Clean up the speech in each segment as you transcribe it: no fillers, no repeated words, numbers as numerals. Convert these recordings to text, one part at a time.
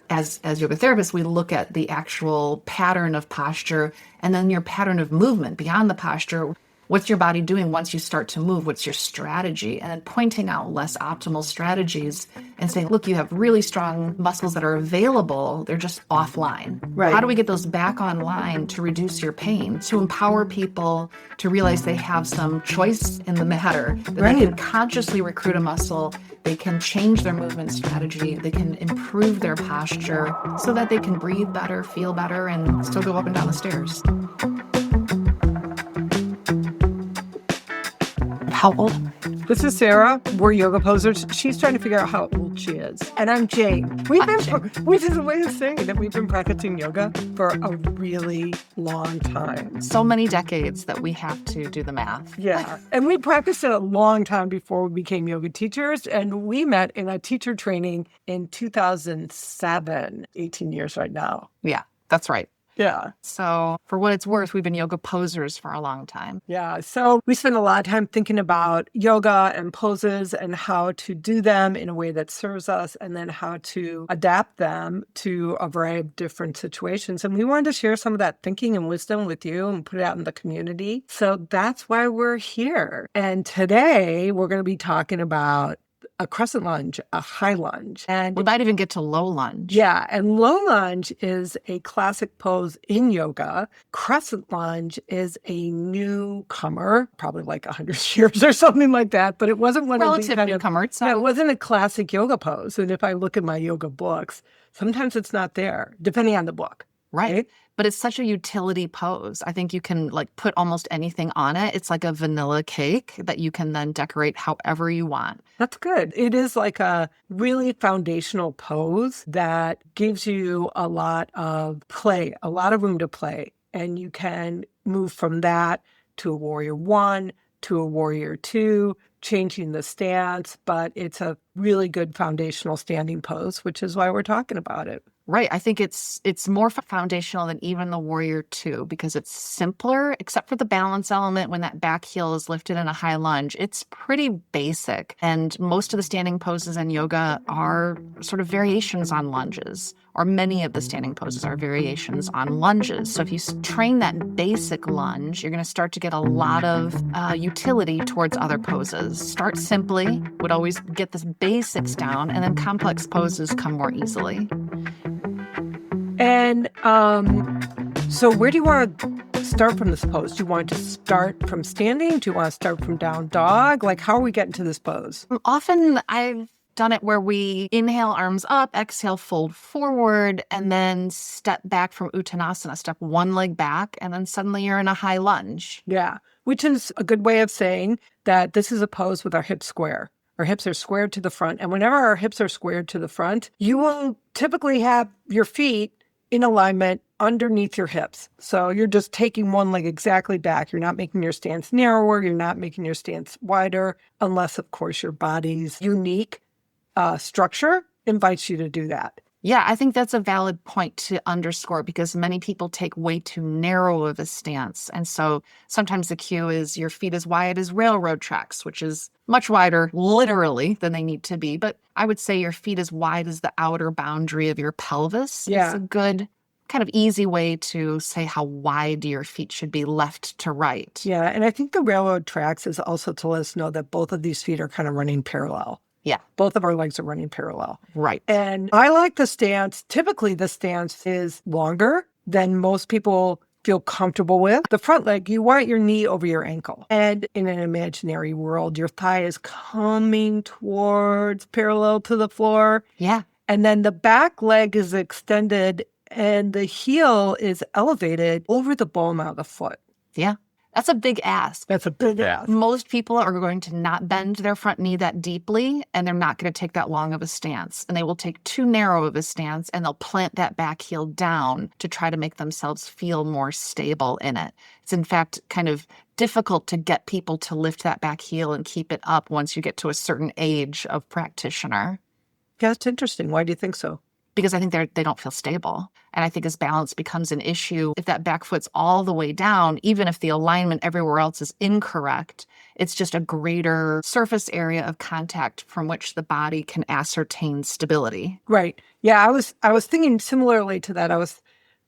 as yoga therapists, we look at the actual pattern of posture and then your pattern of movement beyond the posture. What's your body doing once you start to move? What's your strategy? And then pointing out less optimal strategies and saying, look, you have really strong muscles that are available. They're just offline. Right. How do we get those back online to reduce your pain, to empower people to realize they have some choice in the matter, that they can consciously recruit a muscle, they can change their movement strategy, they can improve their posture so that they can breathe better, feel better, and still go up and down the stairs. How old am I? This is Sarah. We're yoga posers. She's trying to figure out how old she is. And I'm Jane. Which is a way of saying that we've been practicing yoga for a really long time. So many decades that we have to do the math. Yeah. And we practiced it a long time before we became yoga teachers. And we met in a teacher training in 2007, 18 years right now. Yeah, that's right. Yeah. So for what it's worth, we've been yoga posers for a long time. Yeah. So we spend a lot of time thinking about yoga and poses and how to do them in a way that serves us and then how to adapt them to a variety of different situations. And we wanted to share some of that thinking and wisdom with you and put it out in the community. So that's why we're here. And today we're going to be talking about a crescent lunge, a high lunge. And we might even get to low lunge. Yeah. And low lunge is a classic pose in yoga. Crescent lunge is a newcomer, probably like 100 years or something like that. But it wasn't one relative of the newcomer. It wasn't a classic yoga pose. And if I look at my yoga books, sometimes it's not there, depending on the book. Right. But it's such a utility pose. I think you can put almost anything on it. It's like a vanilla cake that you can then decorate however you want. That's good. It is like a really foundational pose that gives you a lot of play, a lot of room to play. And you can move from that to a warrior one, to a warrior two, changing the stance. But it's a really good foundational standing pose, which is why we're talking about it. Right. I think it's more foundational than even the warrior two because it's simpler, except for the balance element when that back heel is lifted in a high lunge. It's pretty basic. And most of the standing poses in yoga are sort of variations on lunges, or many of the standing poses are variations on lunges. So if you train that basic lunge, you're going to start to get a lot of utility towards other poses. Start simply, would always get the basics down, and then complex poses come more easily. And so where do you want to start from this pose? Do you want to start from standing? Do you want to start from down dog? How are we getting to this pose? Often I've done it where we inhale, arms up, exhale, fold forward, and then step back from Uttanasana, step one leg back, and then suddenly you're in a high lunge. Yeah, which is a good way of saying that this is a pose with our hips square. Our hips are squared to the front. And whenever our hips are squared to the front, you will typically have your feet in alignment underneath your hips. So you're just taking one leg exactly back. You're not making your stance narrower. You're not making your stance wider, unless, of course, your body's unique structure invites you to do that. Yeah, I think that's a valid point to underscore because many people take way too narrow of a stance. And so sometimes the cue is your feet as wide as railroad tracks, which is much wider literally than they need to be. But I would say your feet as wide as the outer boundary of your pelvis. Yeah. It's a good kind of easy way to say how wide your feet should be left to right. Yeah, and I think the railroad tracks is also to let us know that both of these feet are kind of running parallel. Yeah. Both of our legs are running parallel. Right. And I like the stance. Typically, the stance is longer than most people feel comfortable with. The front leg, you want your knee over your ankle. And in an imaginary world, your thigh is coming towards parallel to the floor. Yeah. And then the back leg is extended and the heel is elevated over the bone of the foot. Yeah. That's a big ask. That's a big ask. Most people are going to not bend their front knee that deeply, and they're not going to take that long of a stance. And they will take too narrow of a stance, and they'll plant that back heel down to try to make themselves feel more stable in it. It's, in fact, kind of difficult to get people to lift that back heel and keep it up once you get to a certain age of practitioner. Yeah, it's interesting. Why do you think so? because I think they don't feel stable. And I think as balance becomes an issue, if that back foot's all the way down, even if the alignment everywhere else is incorrect, it's just a greater surface area of contact from which the body can ascertain stability. Right. Yeah, I was thinking similarly to that. I was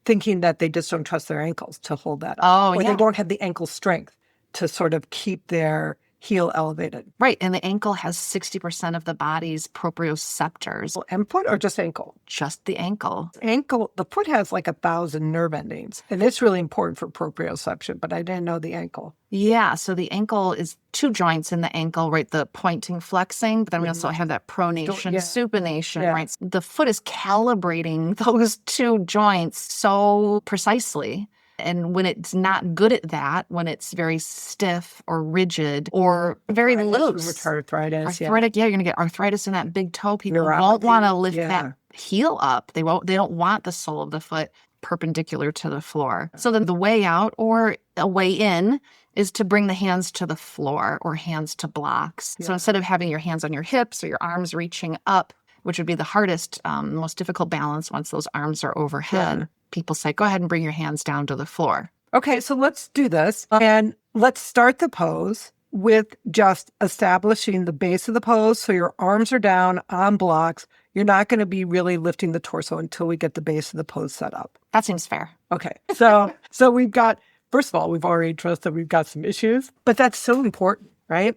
thinking that they just don't trust their ankles to hold that up. Oh, or yeah. they don't have the ankle strength to sort of keep their heel elevated. Right. And the ankle has 60% of the body's proprioceptors. And foot or just ankle? Just the ankle. Ankle, the foot has like 1,000 nerve endings. And it's really important for proprioception, but I didn't know the ankle. Yeah. So the ankle is 2 joints in the ankle, right? The pointing, flexing, but then we also have that pronation, supination, right? The foot is calibrating those 2 joints so precisely. And when it's not good at that, when it's very stiff or rigid or very loose. Arthritis. You're going to get arthritis in that big toe. People won't want to lift that heel up. They don't want the sole of the foot perpendicular to the floor. So then the way out or a way in is to bring the hands to the floor or hands to blocks. So instead of having your hands on your hips or your arms reaching up, which would be the hardest, most difficult balance once those arms are overhead, people say, go ahead and bring your hands down to the floor. Okay, so let's do this. And let's start the pose with just establishing the base of the pose. So your arms are down on blocks. You're not going to be really lifting the torso until we get the base of the pose set up. That seems fair. Okay, so we've got, first of all, we've already addressed that we've got some issues, but that's so important, right?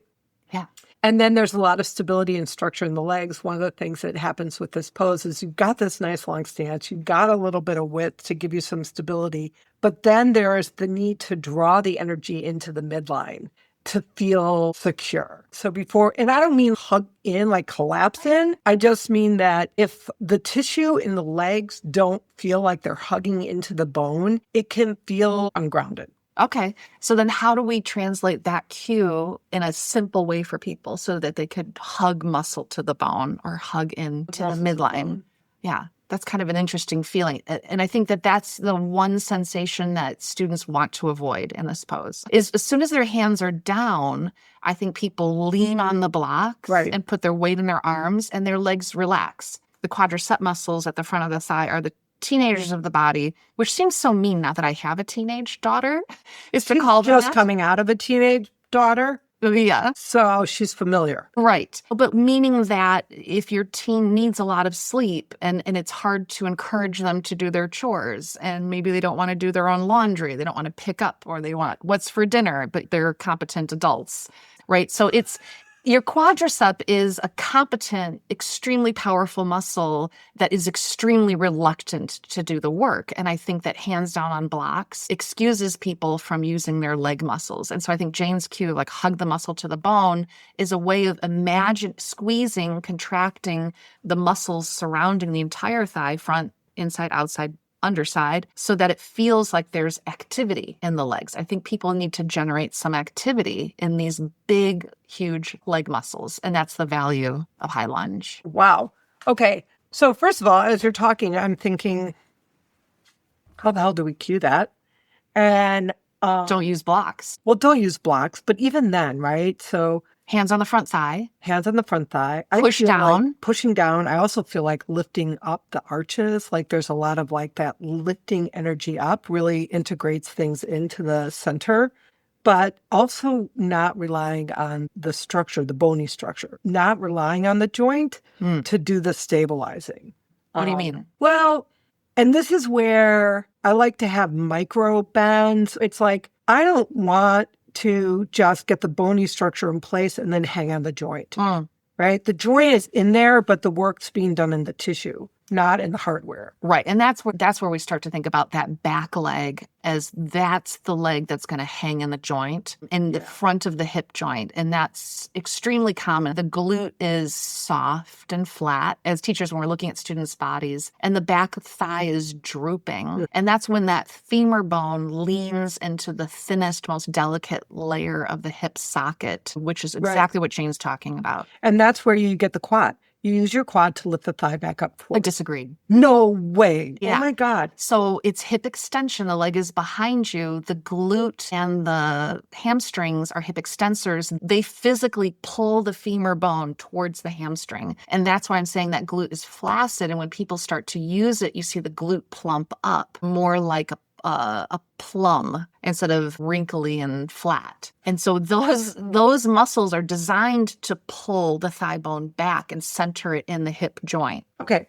Yeah. And then there's a lot of stability and structure in the legs. One of the things that happens with this pose is you've got this nice long stance. You've got a little bit of width to give you some stability. But then there is the need to draw the energy into the midline to feel secure. So before, and I don't mean hug in, like collapse in. I just mean that if the tissue in the legs don't feel like they're hugging into the bone, it can feel ungrounded. Okay. So then how do we translate that cue in a simple way for people so that they could hug muscle to the bone or hug into the midline? Yeah. That's kind of an interesting feeling. And I think that that's the one sensation that students want to avoid in this pose is as soon as their hands are down, I think people lean on the blocks and put their weight in their arms and their legs relax. The quadricep muscles at the front of the thigh are the teenagers of the body, which seems so mean now that I have a teenage daughter, is to call them just coming out of a teenage daughter. Yeah. So she's familiar. Right. But meaning that if your teen needs a lot of sleep and it's hard to encourage them to do their chores and maybe they don't want to do their own laundry, they don't want to pick up or they want what's for dinner, but they're competent adults, right? So it's your quadricep is a competent, extremely powerful muscle that is extremely reluctant to do the work. And I think that hands down on blocks excuses people from using their leg muscles. And so I think Jane's cue, like hug the muscle to the bone, is a way of squeezing, contracting the muscles surrounding the entire thigh, front, inside, outside, underside, so that it feels like there's activity in the legs. I think people need to generate some activity in these big, huge leg muscles. And that's the value of high lunge. Wow. Okay. So first of all, as you're talking, I'm thinking, how the hell do we cue that? And don't use blocks. Well, don't use blocks, but even then, right? So hands on the front thigh. Hands on the front thigh. Push down. Like pushing down. I also feel like lifting up the arches. Like there's a lot of like that lifting energy up really integrates things into the center, but also not relying on the structure, the bony structure, not relying on the joint to do the stabilizing. What do you mean? Well, and this is where I like to have micro bends. It's like, I don't want to just get the bony structure in place and then hang on the joint, right? The joint is in there, but the work's being done in the tissue, not in the hardware. Right. And that's where we start to think about that back leg as that's the leg that's going to hang in the joint, in the front of the hip joint. And that's extremely common. The glute is soft and flat as teachers when we're looking at students' bodies, and the back thigh is drooping. And that's when that femur bone leans into the thinnest, most delicate layer of the hip socket, which is exactly what Jane's talking about. And that's where you get the quad. You use your quad to lift the thigh back up I forward. disagreed. No way. Yeah. Oh my God. So it's hip extension. The leg is behind you. The glute and the hamstrings are hip extensors. They physically pull the femur bone towards the hamstring. And that's why I'm saying that glute is flaccid. And when people start to use it, you see the glute plump up more like a plum instead of wrinkly and flat. And so those muscles are designed to pull the thigh bone back and center it in the hip joint. Okay.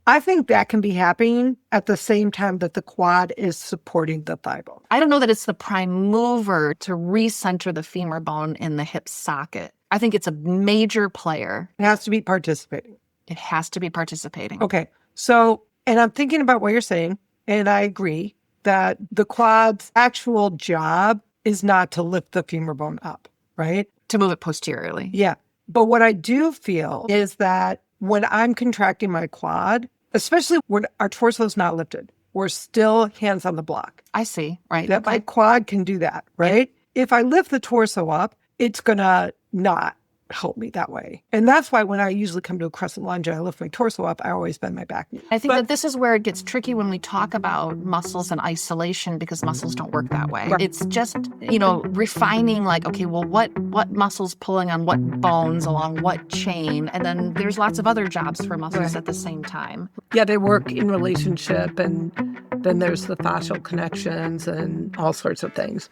I think that can be happening at the same time that the quad is supporting the thigh bone. I don't know that it's the prime mover to recenter the femur bone in the hip socket. I think it's a major player. It has to be participating. It has to be participating. Okay. So, and I'm thinking about what you're saying, and I agree that the quad's actual job is not to lift the femur bone up, right? To move it posteriorly. Yeah. But what I do feel is that when I'm contracting my quad, especially when our torso is not lifted, we're still hands on the block. I see. Right. That my quad can do that, right? If I lift the torso up, it's going to not help me that way. And that's why when I usually come to a crescent lunge and I lift my torso up, I always bend my back knee. I think that this is where it gets tricky when we talk about muscles in isolation because muscles don't work that way. Right. It's just, refining like, okay, well, what muscles pulling on what bones along what chain? And then there's lots of other jobs for muscles at the same time. Yeah, they work in relationship, and then there's the fascial connections and all sorts of things.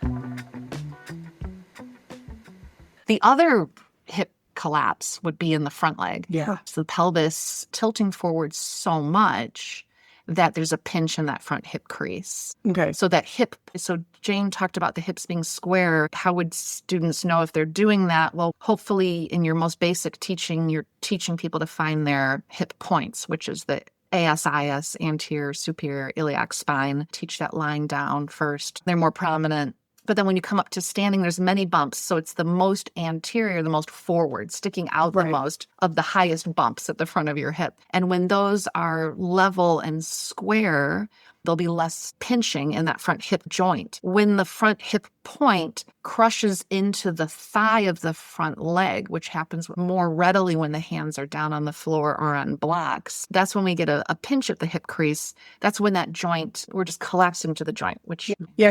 The other hip collapse would be in the front leg. Yeah. So the pelvis tilting forward so much that there's a pinch in that front hip crease. Okay. So Jane talked about the hips being square. How would students know if they're doing that? Well, hopefully in your most basic teaching, you're teaching people to find their hip points, which is the ASIS, anterior superior iliac spine. Teach that lying down first. They're more prominent. But then when you come up to standing, there's many bumps. So it's the most anterior, the most forward, sticking out the most of the highest bumps at the front of your hip. And when those are level and square, there'll be less pinching in that front hip joint. When the front hip point crushes into the thigh of the front leg, which happens more readily when the hands are down on the floor or on blocks, that's when we get a pinch at the hip crease. That's when that joint, we're just collapsing to the joint, which... Yeah,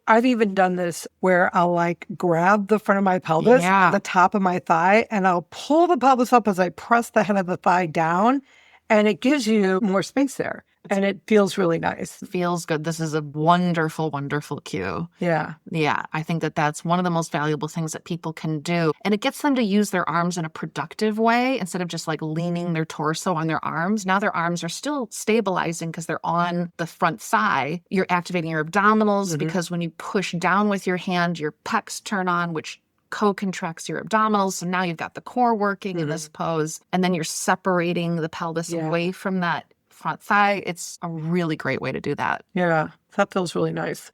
I've even done this where I'll grab the front of my pelvis, the top of my thigh, and I'll pull the pelvis up as I press the head of the thigh down, and it gives you more space there. And it feels really nice. Feels good. This is a wonderful, wonderful cue. Yeah. Yeah. I think that that's one of the most valuable things that people can do. And it gets them to use their arms in a productive way instead of just leaning their torso on their arms. Now their arms are still stabilizing because they're on the front thigh. You're activating your abdominals because when you push down with your hand, your pecs turn on, which co-contracts your abdominals. So now you've got the core working in this pose. And then you're separating the pelvis away from that front thigh. It's a really great way to do that. Yeah, that feels really nice.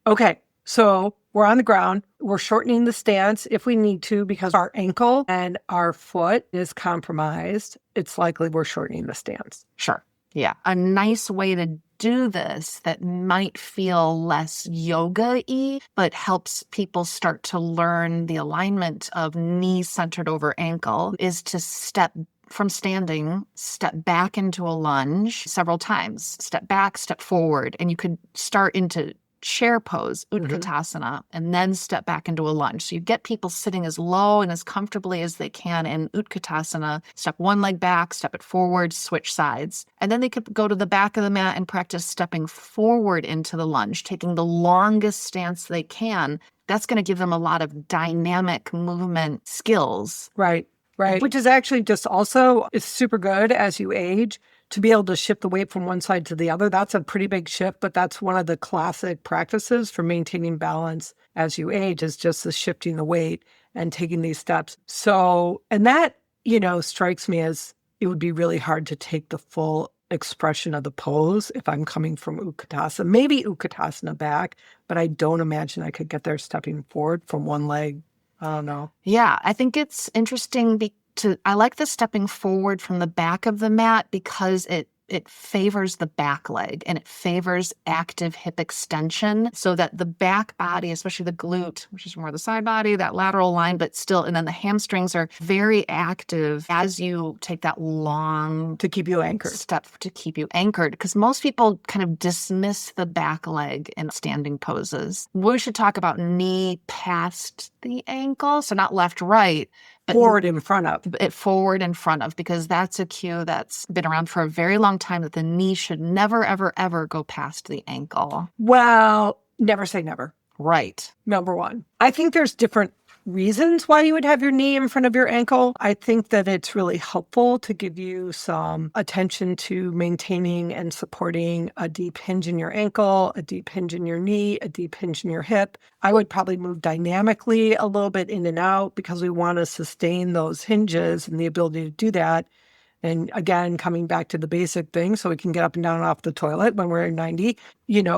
Okay, so we're on the ground. We're shortening the stance if we need to because our ankle and our foot is compromised. It's likely we're shortening the stance. Sure. Yeah. A nice way to do this that might feel less yoga-y, but helps people start to learn the alignment of knee centered over ankle is to step from standing, step back into a lunge several times. Step back, step forward. And you could start into chair pose, Utkatasana, and then step back into a lunge. So you get people sitting as low and as comfortably as they can in Utkatasana. Step one leg back, step it forward, switch sides. And then they could go to the back of the mat and practice stepping forward into the lunge, taking the longest stance they can. That's going to give them a lot of dynamic movement skills. Right. Right. Which is actually just also is super good as you age to be able to shift the weight from one side to the other. That's a pretty big shift, but that's one of the classic practices for maintaining balance as you age is just the shifting the weight and taking these steps. So, and that, strikes me as it would be really hard to take the full expression of the pose if I'm coming from Utkatasana, maybe Utkatasana back, but I don't imagine I could get there stepping forward from one leg. I don't know. Yeah, I think it's interesting I like the stepping forward from the back of the mat because it it favors the back leg and it favors active hip extension so that the back body, especially the glute, which is more the side body, that lateral line, but still, and then the hamstrings are very active as you take that long to keep you anchored. Step to keep you anchored. Because most people kind of dismiss the back leg in standing poses. We should talk about knee past the ankle. So not left, right, but Forward in front of. it forward in front of, because that's a cue that's been around for a very long time that the knee should never, ever, ever go past the ankle. Well, never say never. Right. Number one. I think there's different reasons why you would have your knee in front of your ankle. I think that it's really helpful to give you some attention to maintaining and supporting a deep hinge in your ankle, a deep hinge in your knee, a deep hinge in your hip. I would probably move dynamically a little bit in and out because we want to sustain those hinges and the ability to do that. And again, coming back to the basic thing, so we can get up and down off the toilet when we're 90,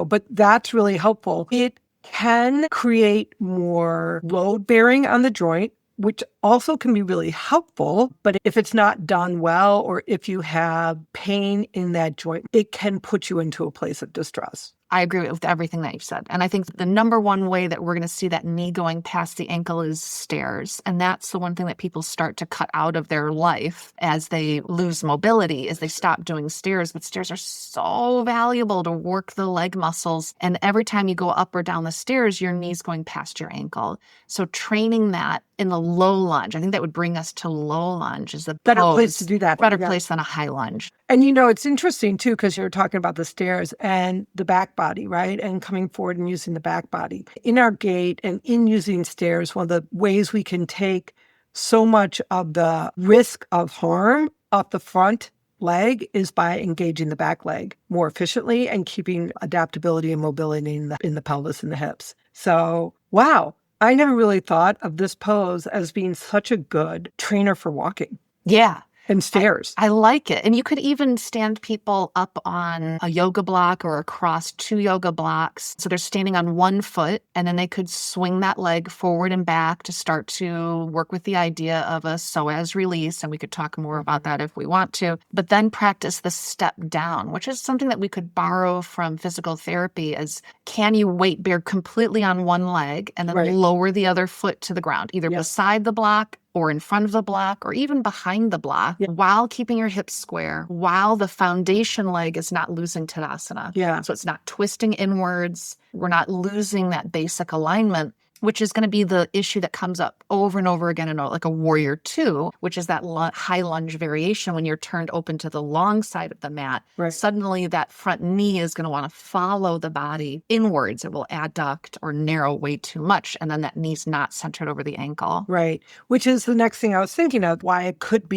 but that's really helpful. It can create more load bearing on the joint, which also can be really helpful. But if it's not done well, or if you have pain in that joint, it can put you into a place of distress. I agree with everything that you've said. And I think the number one way that we're going to see that knee going past the ankle is stairs. And that's the one thing that people start to cut out of their life as they lose mobility, is they stop doing stairs. But stairs are so valuable to work the leg muscles. And every time you go up or down the stairs, your knee's going past your ankle. So training that in the low lunge, I think that would bring us to low lunge is the better place to do that. Better place than a high lunge. And it's interesting too, because you're talking about the stairs and the back body, right? And coming forward and using the back body. In our gait and in using stairs, one of the ways we can take so much of the risk of harm off the front leg is by engaging the back leg more efficiently and keeping adaptability and mobility in the pelvis and the hips. So, wow. I never really thought of this pose as being such a good trainer for walking. Yeah. And stairs. I like it. And you could even stand people up on a yoga block or across two yoga blocks. So they're standing on one foot, and then they could swing that leg forward and back to start to work with the idea of a psoas release. And we could talk more about that if we want to. But then practice the step down, which is something that we could borrow from physical therapy, as can you weight bear completely on one leg and then lower the other foot to the ground, either beside the block or in front of the block, or even behind the block, while keeping your hips square, while the foundation leg is not losing Tadasana. Yeah. So it's not twisting inwards. We're not losing that basic alignment, which is going to be the issue that comes up over and over again in like a warrior two, which is that high lunge variation when you're turned open to the long side of the mat. Right. Suddenly that front knee is going to want to follow the body inwards. It will adduct or narrow way too much, and then that knee's not centered over the ankle. Right. Which is the next thing I was thinking of, why it could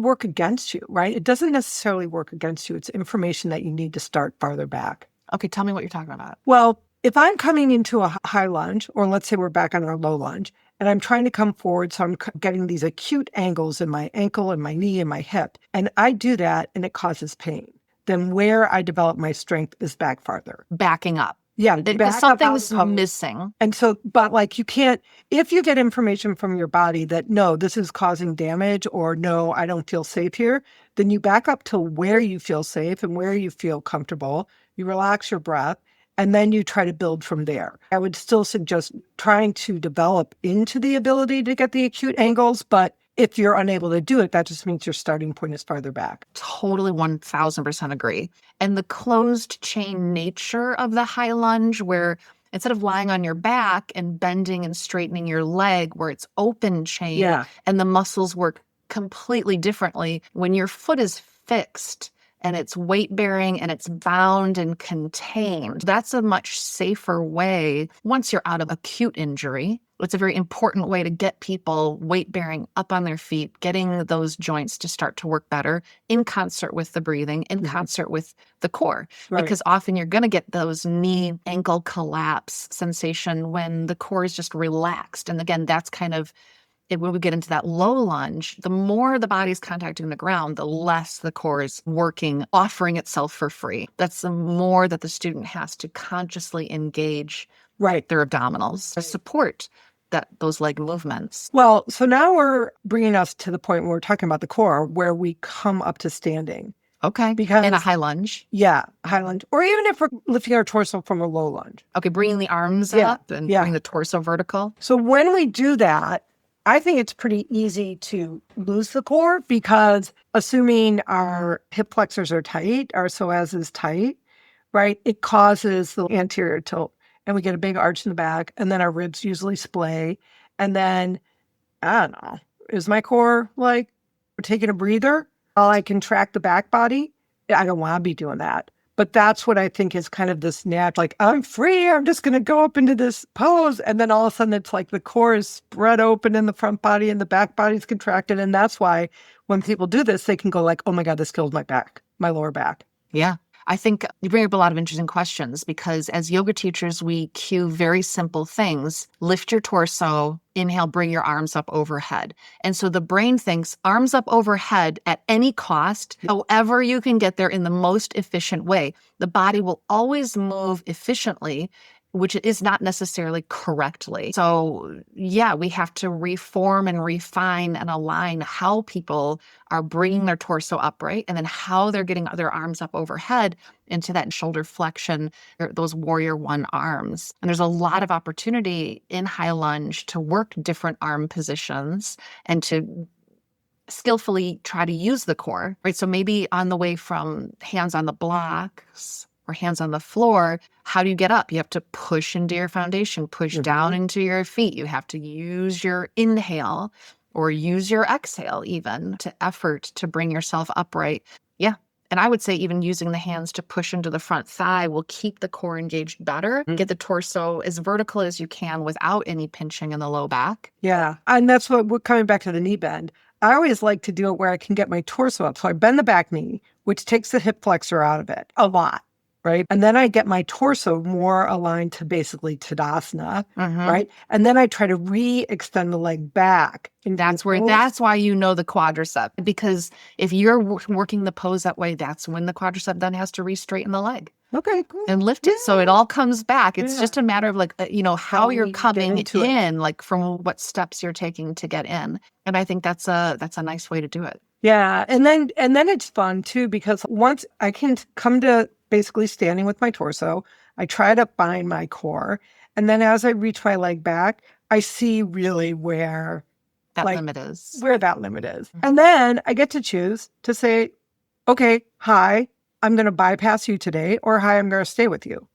work against you, right? It doesn't necessarily work against you. It's information that you need to start farther back. Okay, tell me what you're talking about. Well, if I'm coming into a high lunge, or let's say we're back on our low lunge, and I'm trying to come forward, so I'm getting these acute angles in my ankle and my knee and my hip, and I do that and it causes pain, then where I develop my strength is back farther. Backing up. Yeah. Because something's missing. And so, but you can't, if you get information from your body that, no, this is causing damage, or no, I don't feel safe here, then you back up to where you feel safe and where you feel comfortable. You relax your breath. And then you try to build from there. I would still suggest trying to develop into the ability to get the acute angles, but if you're unable to do it, that just means your starting point is farther back. Totally 1000% agree. And the closed chain nature of the high lunge, where instead of lying on your back and bending and straightening your leg, where it's open chain and the muscles work completely differently, when your foot is fixed and it's weight bearing and it's bound and contained, that's a much safer way once you're out of acute injury. It's a very important way to get people weight bearing up on their feet, getting those joints to start to work better in concert with the breathing, in concert with the core. Right. Because often you're going to get those knee ankle collapse sensation when the core is just relaxed. And again, that's kind of when we get into that low lunge, the more the body's contacting the ground, the less the core is working, offering itself for free. That's the more that the student has to consciously engage their abdominals to support those leg movements. Well, so now we're bringing us to the point where we're talking about the core, where we come up to standing. Okay. because In a high lunge. yeah, high lunge, or even if we're lifting our torso from a low lunge. Okay. Bringing the arms Yeah, up and yeah. bring the torso vertical. So when we do that, I think it's pretty easy to lose the core because assuming our hip flexors are tight, our psoas is tight, right? It causes the anterior tilt and we get a big arch in the back and then our ribs usually splay. And then, I don't know, is my core like taking a breather while I contract the back body? I don't want to be doing that. But that's what I think is kind of this natural, like, I'm free. I'm just going to go up into this pose. And then all of a sudden it's like the core is spread open in the front body and the back body is contracted. And that's why when people do this, they can go like, oh my God, this killed my back, my lower back. Yeah. I think you bring up a lot of interesting questions because as yoga teachers, we cue very simple things. Lift your torso, inhale, bring your arms up overhead. And so the brain thinks arms up overhead at any cost, however you can get there in the most efficient way. The body will always move efficiently, which is not necessarily correctly. So yeah, we have to reform and refine and align how people are bringing their torso upright and then how they're getting their arms up overhead into that shoulder flexion, or those warrior one arms. And there's a lot of opportunity in high lunge to work different arm positions and to skillfully try to use the core, right? So maybe on the way from hands on the blocks or hands on the floor, how do you get up? You have to push into your foundation, push down into your feet. You have to use your inhale or use your exhale even to effort to bring yourself upright. Yeah. And I would say even using the hands to push into the front thigh will keep the core engaged better, get the torso as vertical as you can without any pinching in the low back. Yeah. And that's what we're coming back to the knee bend. I always like to do it where I can get my torso up. So I bend the back knee, which takes the hip flexor out of it a lot, right? And then I get my torso more aligned to basically Tadasana, right? And then I try to re-extend the leg back. And That's why you know the quadricep, because if you're working the pose that way, that's when the quadricep then has to re-straighten the leg. Okay, cool. And lift it. So it all comes back. It's just a matter of like, how you're we get coming into in, like from what steps you're taking to get in. And I think that's a nice way to do it. Yeah. And then it's fun too, because once I can come to basically standing with my torso, I try to find my core. And then as I reach my leg back, I see really where that limit is. And then I get to choose to say, okay, hi, I'm going to bypass you today, or hi, I'm going to stay with you.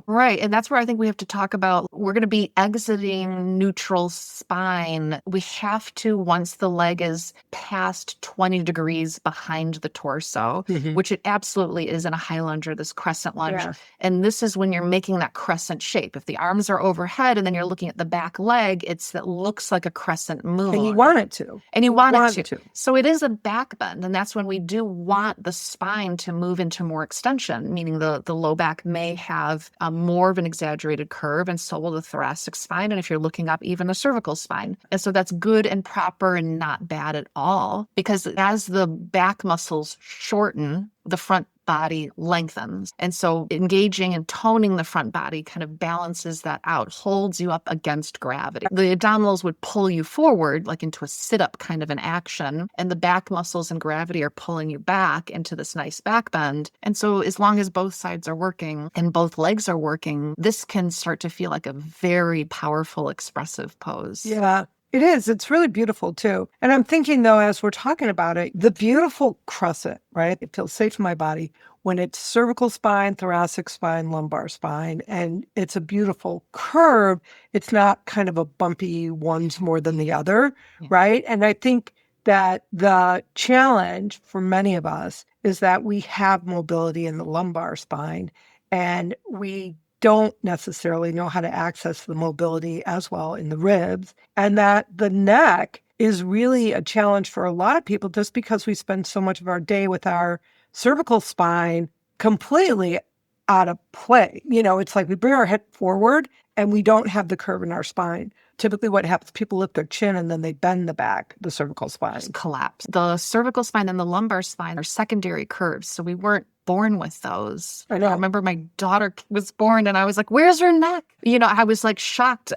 Right. And that's where I think we have to talk about, we're going to be exiting neutral spine. We have to, once the leg is past 20 degrees behind the torso, which it absolutely is in a high lunge or this crescent lunge. Yeah. And this is when you're making that crescent shape. If the arms are overhead and then you're looking at the back leg, that looks like a crescent move. And you want it to. So it is a back bend. And that's when we do want the spine to move into more extension, meaning the low back may have more of an exaggerated curve, and so will the thoracic spine. And if you're looking up, even the cervical spine. And so that's good and proper and not bad at all, because as the back muscles shorten, the front body lengthens. And so engaging and toning the front body kind of balances that out, holds you up against gravity. The abdominals would pull you forward, like into a sit-up kind of an action, and the back muscles and gravity are pulling you back into this nice back bend. And so as long as both sides are working and both legs are working, this can start to feel like a very powerful, expressive pose. Yeah. It is. It's really beautiful too. And I'm thinking though, as we're talking about it, the beautiful crescent, right? It feels safe in my body when it's cervical spine, thoracic spine, lumbar spine, and it's a beautiful curve. It's not kind of a bumpy one's more than the other, right? And I think that the challenge for many of us is that we have mobility in the lumbar spine and we don't necessarily know how to access the mobility as well in the ribs, and that the neck is really a challenge for a lot of people just because we spend so much of our day with our cervical spine completely out of play. It's like we bring our head forward and we don't have the curve in our spine. typically what happens, people lift their chin and then they bend the back, the cervical spine. Collapse. The cervical spine and the lumbar spine are secondary curves. So we weren't born with those. I know. I remember my daughter was born and I was like, where's her neck? I was like shocked.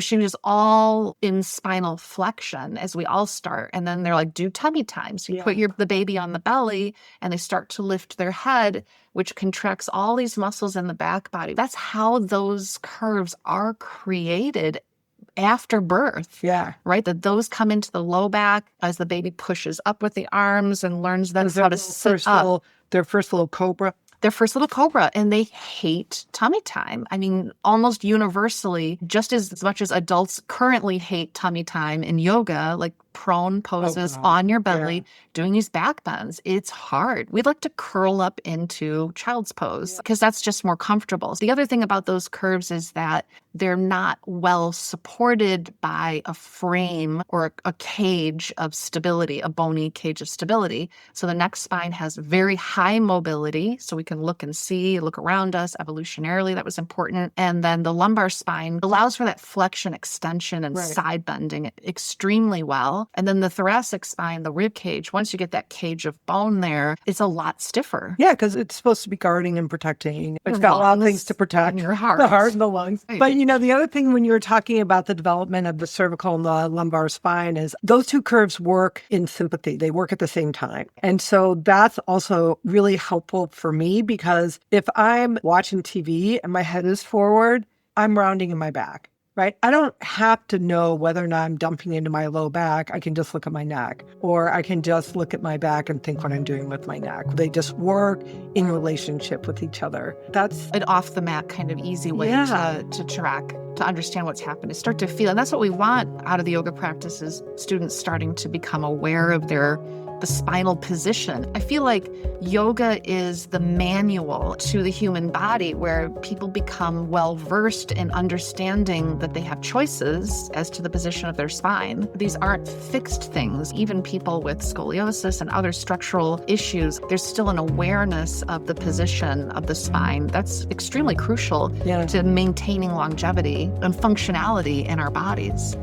She was all in spinal flexion as we all start. And then they're like, do tummy time. So you put the baby on the belly and they start to lift their head, which contracts all these muscles in the back body. That's how those curves are created after birth. Yeah. Right? That those come into the low back as the baby pushes up with the arms and learns then how to sit up. Their first little cobra. Their first little cobra, and they hate tummy time. I mean, almost universally, just as much as adults currently hate tummy time in yoga, like prone poses on your belly, doing these back bends. It's hard. We'd like to curl up into child's pose because that's just more comfortable. The other thing about those curves is that they're not well supported by a frame or a cage of stability, a bony cage of stability. So the neck spine has very high mobility, so we can look and see, look around us. Evolutionarily, that was important. And then the lumbar spine allows for that flexion, extension, and side bending extremely well. And then the thoracic spine, the rib cage, once you get that cage of bone there, it's a lot stiffer. Yeah, because it's supposed to be guarding and protecting. It's got a lot of things to protect. Your heart. The heart and the lungs. Right. But the other thing when you were talking about the development of the cervical and the lumbar spine is those two curves work in sympathy. They work at the same time. And so that's also really helpful for me because if I'm watching TV and my head is forward, I'm rounding in my back. Right? I don't have to know whether or not I'm dumping into my low back. I can just look at my neck, or I can just look at my back and think what I'm doing with my neck. They just work in relationship with each other. That's an off the mat kind of easy way to track, to understand what's happened, to start to feel. And that's what we want out of the yoga practices, students starting to become aware of the spinal position. I feel like yoga is the manual to the human body where people become well-versed in understanding that they have choices as to the position of their spine. These aren't fixed things. Even people with scoliosis and other structural issues, there's still an awareness of the position of the spine. That's extremely crucial to maintaining longevity and functionality in our bodies.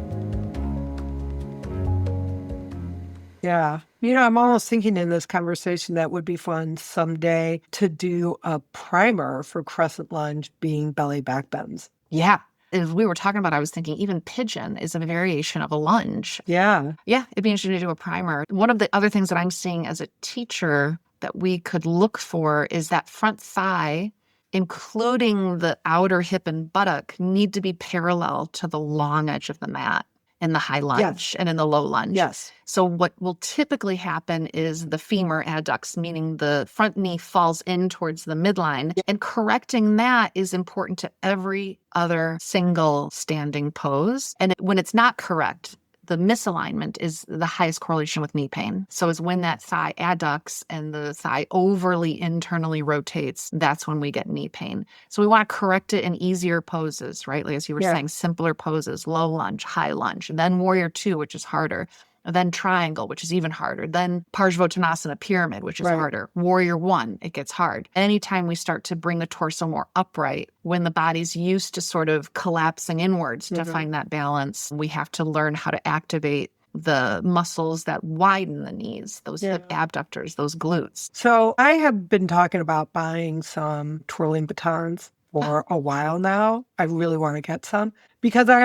Yeah. I'm almost thinking in this conversation that would be fun someday to do a primer for Crescent Lunge being belly back bends. Yeah. As we were talking about, I was thinking even pigeon is a variation of a lunge. Yeah. Yeah. It'd be interesting to do a primer. One of the other things that I'm seeing as a teacher that we could look for is that front thigh, including the outer hip and buttock, need to be parallel to the long edge of the mat in the high lunge and in the low lunge. Yes. So what will typically happen is the femur adducts, meaning the front knee falls in towards the midline. And correcting that is important to every other single standing pose. And when it's not correct, the misalignment is the highest correlation with knee pain. So is when that thigh adducts and the thigh overly internally rotates, that's when we get knee pain. So we want to correct it in easier poses, right? Like as you were saying, simpler poses, low lunge, high lunge, and then warrior two, which is harder. Then triangle, which is even harder. Then Parsvottanasana pyramid, which is harder. Warrior one, it gets hard. Anytime we start to bring the torso more upright, when the body's used to sort of collapsing inwards to find that balance, we have to learn how to activate the muscles that widen the knees, those hip abductors, those glutes. So I have been talking about buying some twirling batons for a while now. I really want to get some because I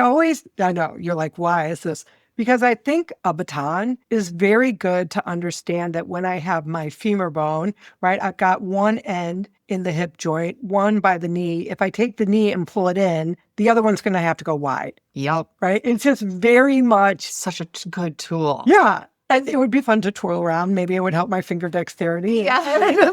know, you're like, why is this? Because I think a baton is very good to understand that when I have my femur bone, right, I've got one end in the hip joint, one by the knee. If I take the knee and pull it in, the other one's going to have to go wide. Yep. Right? It's just very much such a good tool. Yeah. And it would be fun to twirl around. Maybe it would help my finger dexterity. Yeah.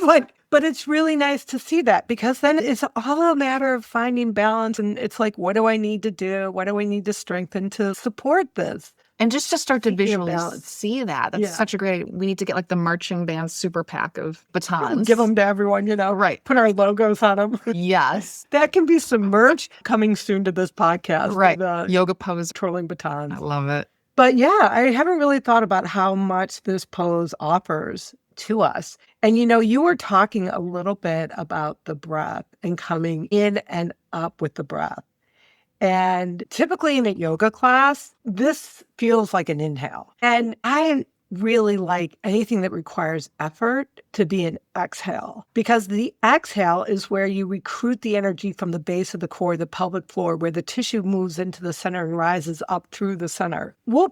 But it's really nice to see that because then it's all a matter of finding balance. And it's like, what do I need to do? What do I need to strengthen to support this? And just to start to visually see that. That's such a great, we need to get like the marching band super pack of batons. Give them to everyone, Right. Put our logos on them. Yes. That can be some merch coming soon to this podcast. Right. Yoga pose. Twirling batons. I love it. But yeah, I haven't really thought about how much this pose offers to us. And you were talking a little bit about the breath and coming in and up with the breath. And typically in a yoga class, this feels like an inhale. And I really like anything that requires effort to be an exhale, because the exhale is where you recruit the energy from the base of the core, the pelvic floor, where the tissue moves into the center and rises up through the center. We'll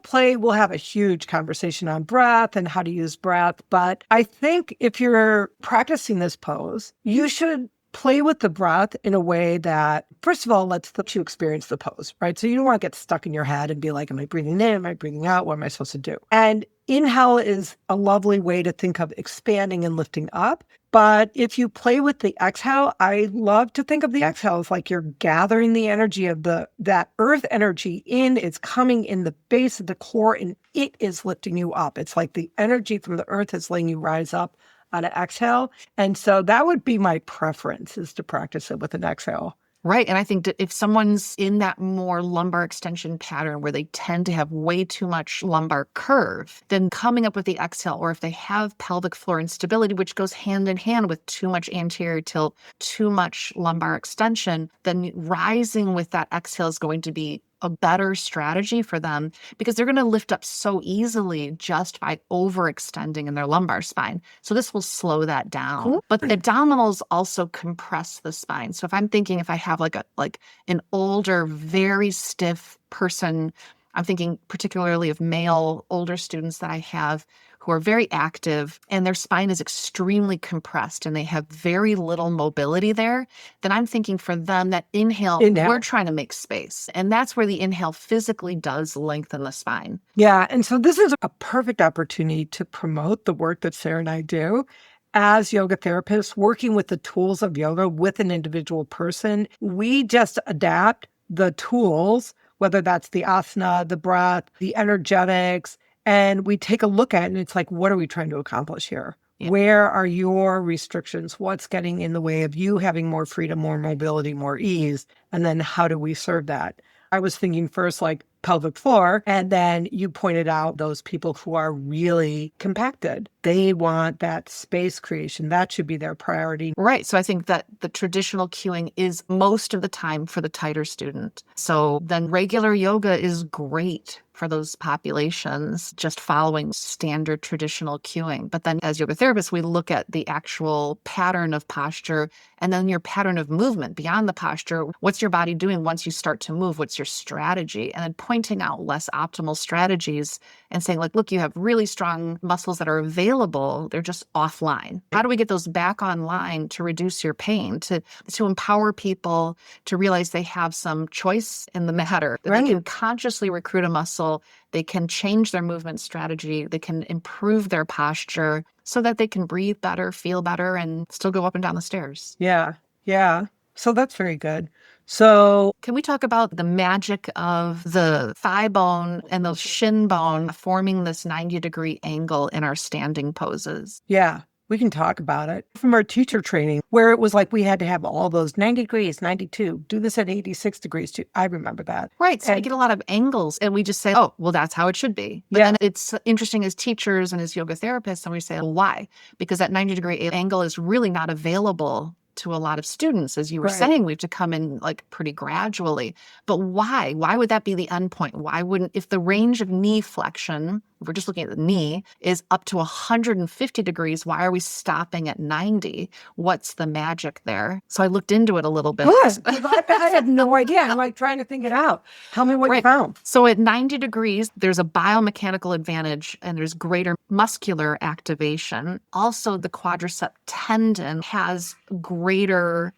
have a huge conversation on breath and how to use breath. But I think if you're practicing this pose, you should play with the breath in a way that, first of all, lets you experience the pose, right? So you don't want to get stuck in your head and be like, am I breathing in? Am I breathing out? What am I supposed to do? And inhale is a lovely way to think of expanding and lifting up. But if you play with the exhale, I love to think of the exhale as like you're gathering the energy of that earth energy in. It's coming in the base of the core and it is lifting you up. It's like the energy from the earth is letting you rise up on an exhale. And so that would be my preference, is to practice it with an exhale. Right. And I think that if someone's in that more lumbar extension pattern where they tend to have way too much lumbar curve, then coming up with the exhale, or if they have pelvic floor instability, which goes hand in hand with too much anterior tilt, too much lumbar extension, then rising with that exhale is going to be a better strategy for them, because they're going to lift up so easily just by overextending in their lumbar spine. So this will slow that down. Cool. But abdominals also compress the spine. So if I'm thinking, if I have like an older, very stiff person, I'm thinking particularly of male older students that I have who are very active and their spine is extremely compressed and they have very little mobility there, then I'm thinking for them that inhale, we're trying to make space. And that's where the inhale physically does lengthen the spine. Yeah. And so this is a perfect opportunity to promote the work that Sarah and I do as yoga therapists, working with the tools of yoga with an individual person. We just adapt the tools, whether that's the asana, the breath, the energetics, and we take a look at it and it's like, what are we trying to accomplish here? Yeah. Where are your restrictions? What's getting in the way of you having more freedom, more mobility, more ease? And then how do we serve that? I was thinking first like pelvic floor, and then you pointed out those people who are really compacted. They want that space creation. That should be their priority. Right. So I think that the traditional cueing is most of the time for the tighter student. So then regular yoga is great for those populations, just following standard traditional cueing. But then as yoga therapists, we look at the actual pattern of posture and then your pattern of movement beyond the posture. What's your body doing once you start to move? What's your strategy? And then pointing out less optimal strategies and saying, like, look, you have really strong muscles that are available. They're just offline. How do we get those back online to reduce your pain, to empower people to realize they have some choice in the matter, that they can consciously recruit a muscle, they can change their movement strategy, they can improve their posture so that they can breathe better, feel better, and still go up and down the stairs. Yeah. Yeah. So that's very good. So can we talk about the magic of the thigh bone and the shin bone forming this 90-degree angle in our standing poses? Yeah, we can talk about it. From our teacher training, where it was like we had to have all those 90 degrees, 92, do this at 86 degrees too. I remember that. Right. So we get a lot of angles and we just say, oh, well, that's how it should be. But then it's interesting as teachers and as yoga therapists, and we say, well, why? Because that 90-degree angle is really not available to a lot of students. As you were saying, we have to come in like pretty gradually. But why? Why would that be the end point? Why wouldn't, if the range of knee flexion, if we're just looking at the knee, is up to 150 degrees, why are we stopping at 90? What's the magic there? So I looked into it a little bit. I had no idea. I'm like trying to think it out. Tell me what you found. So at 90 degrees, there's a biomechanical advantage and there's greater muscular activation. Also, the quadricep tendon has greater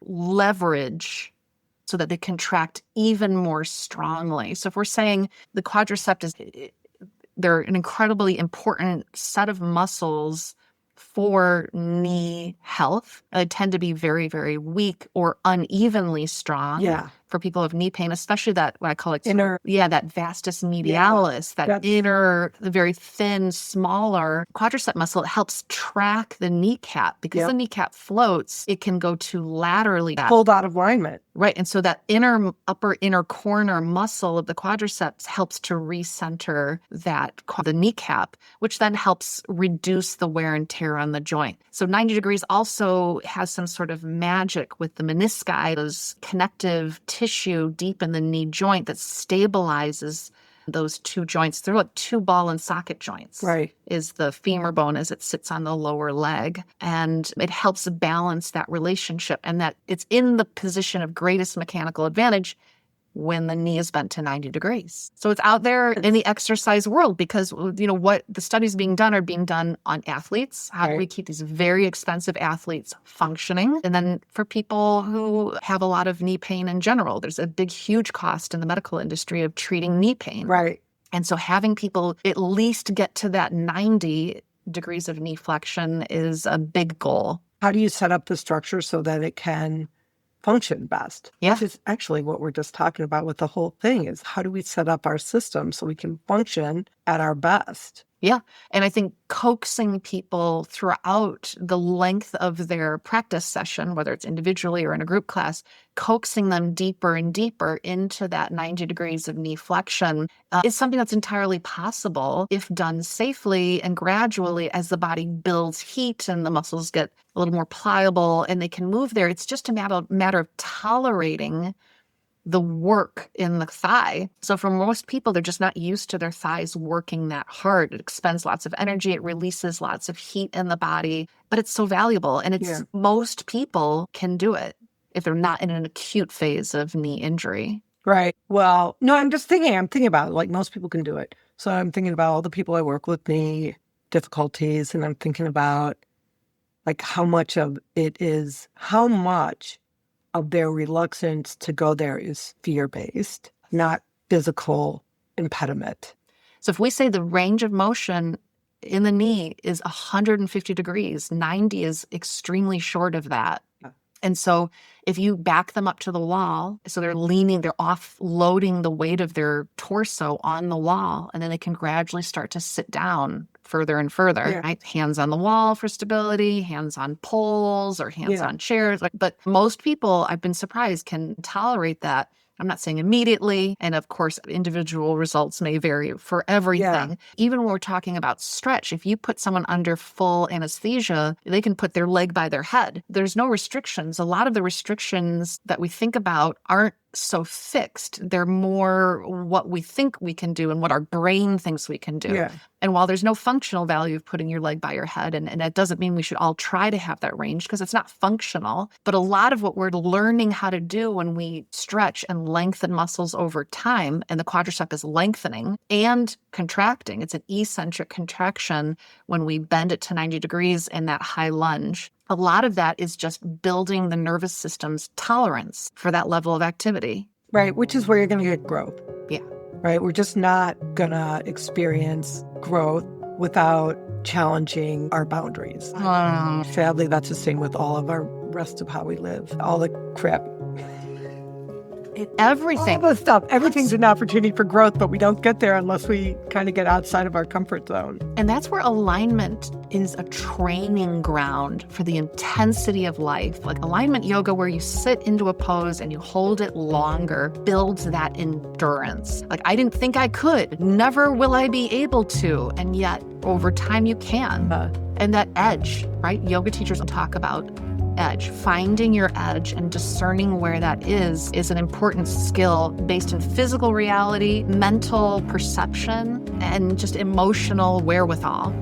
leverage so that they contract even more strongly. So if we're saying the quadricep they're an incredibly important set of muscles for knee health. They tend to be very, very weak or unevenly strong. Yeah. For people who have knee pain, especially that, what I call it, that vastus medialis, the very thin, smaller quadricep muscle. It helps track the kneecap because the kneecap floats. It can go too laterally. Pulled out of alignment. Right. And so that upper inner corner muscle of the quadriceps helps to recenter the kneecap, which then helps reduce the wear and tear on the joint. So 90 degrees also has some sort of magic with the menisci, those connective tissues tissue deep in the knee joint that stabilizes those two joints. They're like two ball and socket joints. Right. Is the femur bone as it sits on the lower leg. And it helps balance that relationship, and that it's in the position of greatest mechanical advantage when the knee is bent to 90 degrees. So it's out there in the exercise world because, what the studies being done are being done on athletes. How do we keep these very expensive athletes functioning? And then for people who have a lot of knee pain in general, there's a big, huge cost in the medical industry of treating knee pain. Right. And so having people at least get to that 90 degrees of knee flexion is a big goal. How do you set up the structure so that it can function best? Yeah. Which is actually what we're just talking about with the whole thing, is how do we set up our system so we can function at our best? Yeah. And I think coaxing people throughout the length of their practice session, whether it's individually or in a group class, coaxing them deeper and deeper into that 90 degrees of knee flexion is something that's entirely possible if done safely and gradually as the body builds heat and the muscles get a little more pliable and they can move there. It's just a matter of tolerating the work in the thigh. So for most people, they're just not used to their thighs working that hard. It expends lots of energy. It releases lots of heat in the body, but it's so valuable. And most people can do it if they're not in an acute phase of knee injury. Right. Well, no, I'm thinking about it, like most people can do it. So I'm thinking about all the people I work with, knee difficulties, and I'm thinking about like how much of their reluctance to go there is fear-based, not physical impediment. So if we say the range of motion in the knee is 150 degrees, 90 is extremely short of that. Yeah. And so if you back them up to the wall, so they're offloading the weight of their torso on the wall, and then they can gradually start to sit down further and further, right? Hands on the wall for stability, hands on poles or hands on chairs. But most people, I've been surprised, can tolerate that. I'm not saying immediately. And of course, individual results may vary for everything. Yeah. Even when we're talking about stretch, if you put someone under full anesthesia, they can put their leg by their head. There's no restrictions. A lot of the restrictions that we think about aren't so fixed. They're more what we think we can do and what our brain thinks we can do. Yeah. And while there's no functional value of putting your leg by your head, and that doesn't mean we should all try to have that range because it's not functional, but a lot of what we're learning how to do when we stretch and lengthen muscles over time, and the quadricep is lengthening and contracting. It's an eccentric contraction when we bend it to 90 degrees in that high lunge. A lot of that is just building the nervous system's tolerance for that level of activity. Right, which is where you're going to get growth. Yeah. Right, we're just not going to experience growth without challenging our boundaries. Sadly, that's the same with all of our rest of how we live. All the crap. Everything. All the stuff. Everything's an opportunity for growth, but we don't get there unless we kind of get outside of our comfort zone. And that's where alignment is a training ground for the intensity of life. Like alignment yoga, where you sit into a pose and you hold it longer, builds that endurance. Like, I didn't think I could. Never will I be able to. And yet, over time, you can. And that edge, right? Yoga teachers talk about edge. Finding your edge and discerning where that is an important skill based in physical reality, mental perception, and just emotional wherewithal.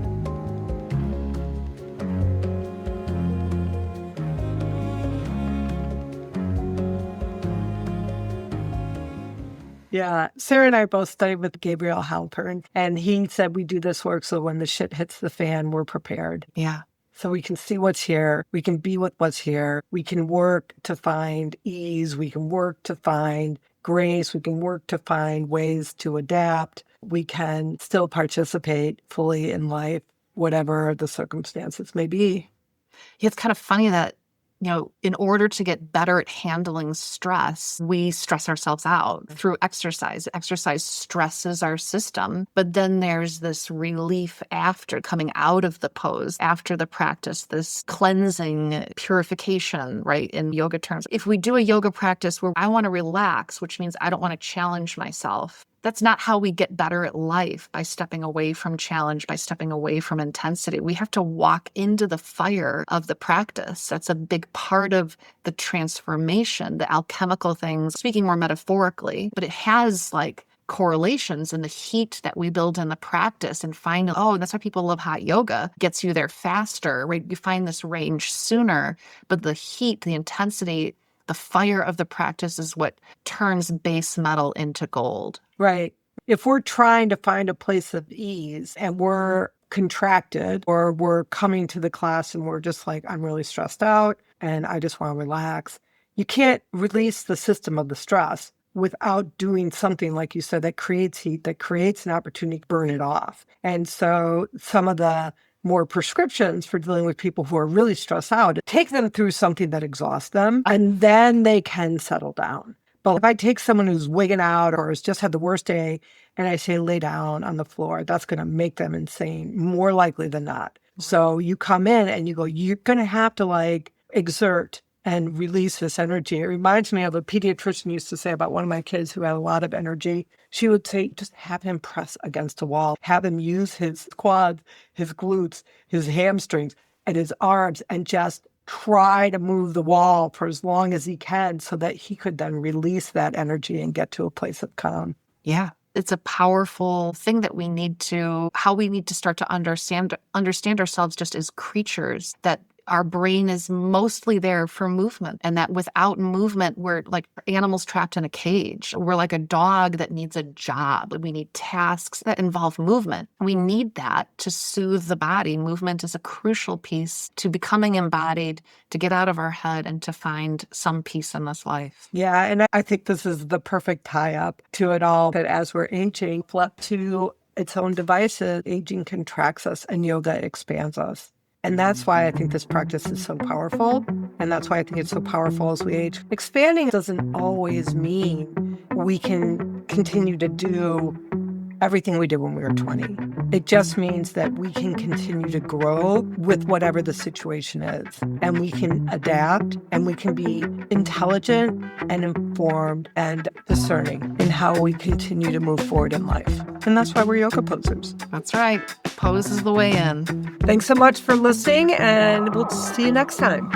Yeah. Sarah and I both studied with Gabriel Halpern, and he said we do this work so when the shit hits the fan, we're prepared. Yeah. So we can see what's here. We can be with what's here. We can work to find ease. We can work to find grace. We can work to find ways to adapt. We can still participate fully in life, whatever the circumstances may be. Yeah, it's kind of funny that, in order to get better at handling stress, we stress ourselves out through exercise. Exercise stresses our system, but then there's this relief after coming out of the pose, after the practice, this cleansing, purification, right, in yoga terms. If we do a yoga practice where I want to relax, which means I don't want to challenge myself, That's not how we get better at life, by stepping away from challenge, by stepping away from intensity. We have to walk into the fire of the practice. That's a big part of the transformation, the alchemical things, speaking more metaphorically, but it has like correlations in the heat that we build in the practice and find, oh, that's why people love hot yoga. It gets you there faster, right? You find this range sooner, but the heat, the intensity, the fire of the practice is what turns base metal into gold. Right. If we're trying to find a place of ease and we're contracted, or we're coming to the class and we're just like, I'm really stressed out and I just want to relax, you can't release the system of the stress without doing something, like you said, that creates heat, that creates an opportunity to burn it off. And so some of the more prescriptions for dealing with people who are really stressed out, take them through something that exhausts them, and then they can settle down. But if I take someone who's wigging out or has just had the worst day and I say, lay down on the floor, that's going to make them insane, more likely than not. So you come in and you go, you're going to have to like exert and release this energy. It reminds me of a pediatrician used to say about one of my kids who had a lot of energy. She would say, just have him press against a wall, have him use his quads, his glutes, his hamstrings, and his arms, and just try to move the wall for as long as he can so that he could then release that energy and get to a place of calm. Yeah. It's a powerful thing that we need to start to understand ourselves just as creatures, that our brain is mostly there for movement, and that without movement, we're like animals trapped in a cage. We're like a dog that needs a job. We need tasks that involve movement. We need that to soothe the body. Movement is a crucial piece to becoming embodied, to get out of our head and to find some peace in this life. Yeah, and I think this is the perfect tie-up to it all, that as we're aging, left to its own devices, aging contracts us and yoga expands us. And that's why I think this practice is so powerful. And that's why I think it's so powerful as we age. Expanding doesn't always mean we can continue to do everything we did when we were 20. It just means that we can continue to grow with whatever the situation is. And we can adapt, and we can be intelligent and informed and discerning in how we continue to move forward in life. And that's why we're yoga posers. That's right. Pose is the way in. Thanks so much for listening, and we'll see you next time.